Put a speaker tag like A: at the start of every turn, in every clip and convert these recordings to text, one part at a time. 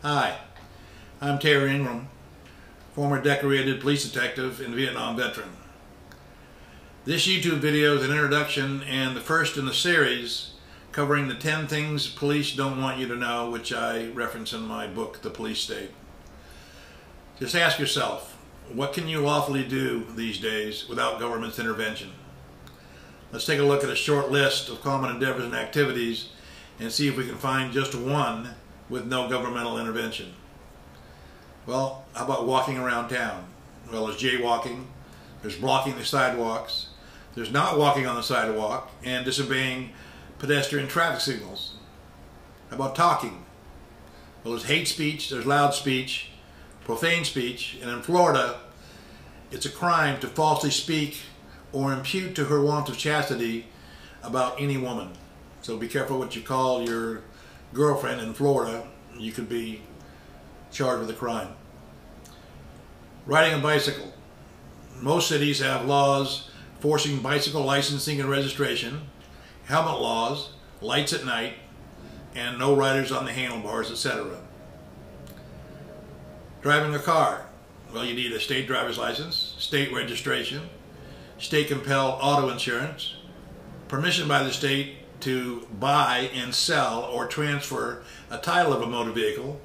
A: Hi, I'm Taylor Ingram, former decorated police detective and Vietnam veteran. This YouTube video is an introduction and the first in the series covering the 10 things police don't want you to know, which I reference in my book, The Police State. Just ask yourself, what can you lawfully do these days without government's intervention? Let's take a look at a short list of common endeavors and activities and see if we can find just one with no governmental intervention. Well, how about walking around town? Well, there's jaywalking, there's blocking the sidewalks, there's not walking on the sidewalk, and disobeying pedestrian traffic signals. How about talking? Well, there's hate speech, there's loud speech, profane speech, and in Florida, it's a crime to falsely speak or impute to her want of chastity about any woman. So be careful what you call your girlfriend in Florida. You could be charged with a crime. Riding a bicycle. Most cities have laws forcing bicycle licensing and registration, helmet laws, lights at night, and no riders on the handlebars, etc. Driving a car. Well, you need a state driver's license, state registration, state-compelled auto insurance, permission by the state to buy and sell or transfer a title of a motor vehicle,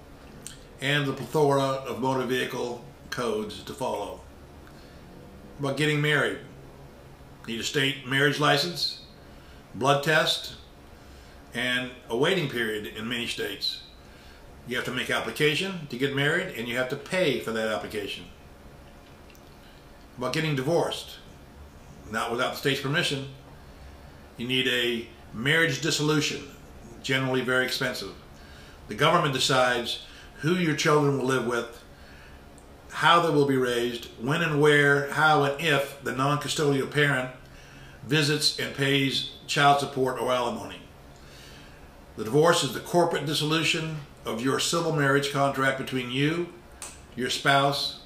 A: and the plethora of motor vehicle codes to follow. About getting married. Need a state marriage license, blood test, and a waiting period in many states. You have to make application to get married, and you have to pay for that application. About getting divorced. Not without the state's permission. You need a marriage dissolution, generally very expensive. The government decides who your children will live with, how they will be raised, when and where, how and if the non-custodial parent visits and pays child support or alimony. The divorce is the corporate dissolution of your civil marriage contract between you, your spouse,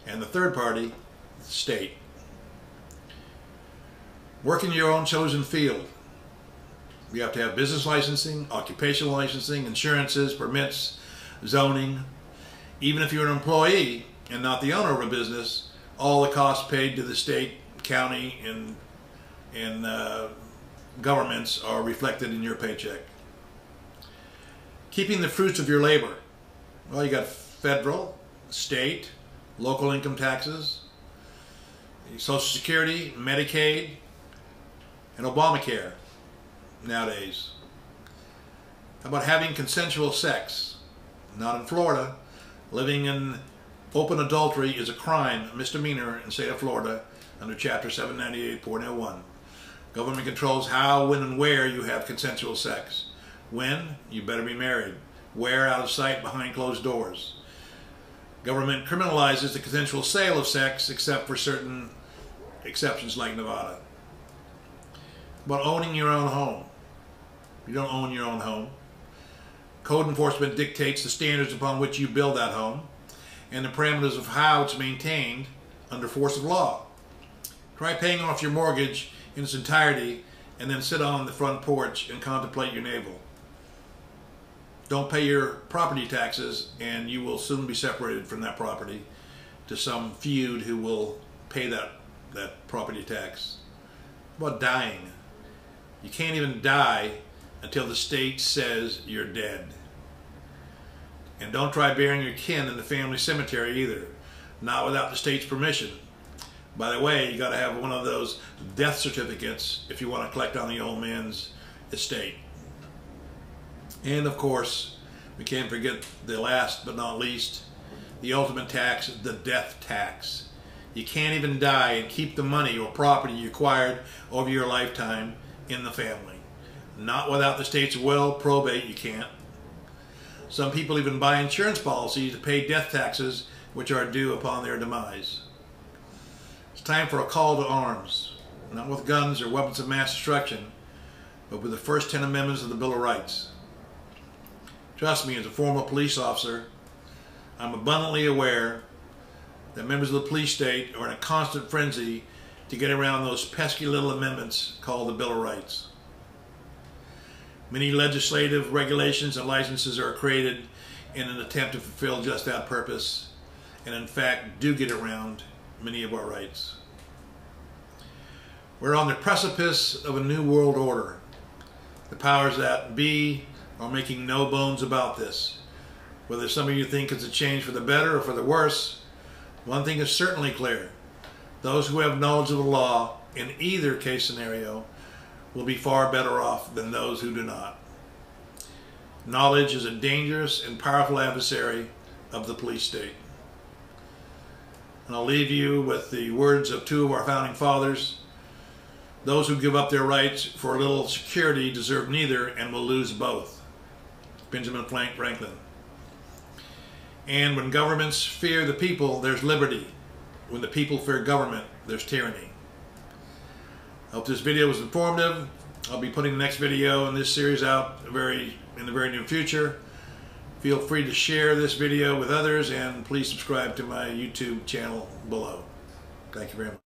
A: and the third party, the state. Work in your own chosen field. You have to have business licensing, occupational licensing, insurances, permits, zoning. Even if you're an employee and not the owner of a business, all the costs paid to the state, county, and governments are reflected in your paycheck. Keeping the fruits of your labor. Well, you got federal, state, local income taxes, Social Security, Medicaid, and Obamacare nowadays. How about having consensual sex? Not in Florida. Living in open adultery is a crime, a misdemeanor in the state of Florida under Chapter 798.01. Government controls how, when, and where you have consensual sex. When? You better be married. Where? Out of sight, behind closed doors. Government criminalizes the consensual sale of sex except for certain exceptions like Nevada. About owning your own home. You don't own your own home. Code enforcement dictates the standards upon which you build that home and the parameters of how it's maintained under force of law. Try paying off your mortgage in its entirety and then sit on the front porch and contemplate your navel. Don't pay your property taxes and you will soon be separated from that property to some feud who will pay that property tax. About dying. You can't even die until the state says you're dead. And don't try burying your kin in the family cemetery either, not without the state's permission. By the way, you got to have one of those death certificates if you want to collect on the old man's estate. And of course, we can't forget the last but not least, the ultimate tax, the death tax. You can't even die and keep the money or property you acquired over your lifetime in the family. Not without the state's will, probate you can't. Some people even buy insurance policies to pay death taxes which are due upon their demise. It's time for a call to arms, not with guns or weapons of mass destruction, but with the first 10 amendments of the Bill of Rights. Trust me, as a former police officer, I'm abundantly aware that members of the police state are in a constant frenzy to get around those pesky little amendments called the Bill of Rights. Many legislative regulations and licenses are created in an attempt to fulfill just that purpose, and in fact do get around many of our rights. We're on the precipice of a new world order. The powers that be are making no bones about this. Whether some of you think it's a change for the better or for the worse, one thing is certainly clear. Those who have knowledge of the law in either case scenario will be far better off than those who do not. Knowledge is a dangerous and powerful adversary of the police state. And I'll leave you with the words of two of our founding fathers. Those who give up their rights for a little security deserve neither and will lose both. Benjamin Franklin. And when governments fear the people, there's liberty. When the people fear government, there's tyranny. I hope this video was informative. I'll be putting the next video in this series out in the very near future. Feel free to share this video with others, and please subscribe to my YouTube channel below. Thank you very much.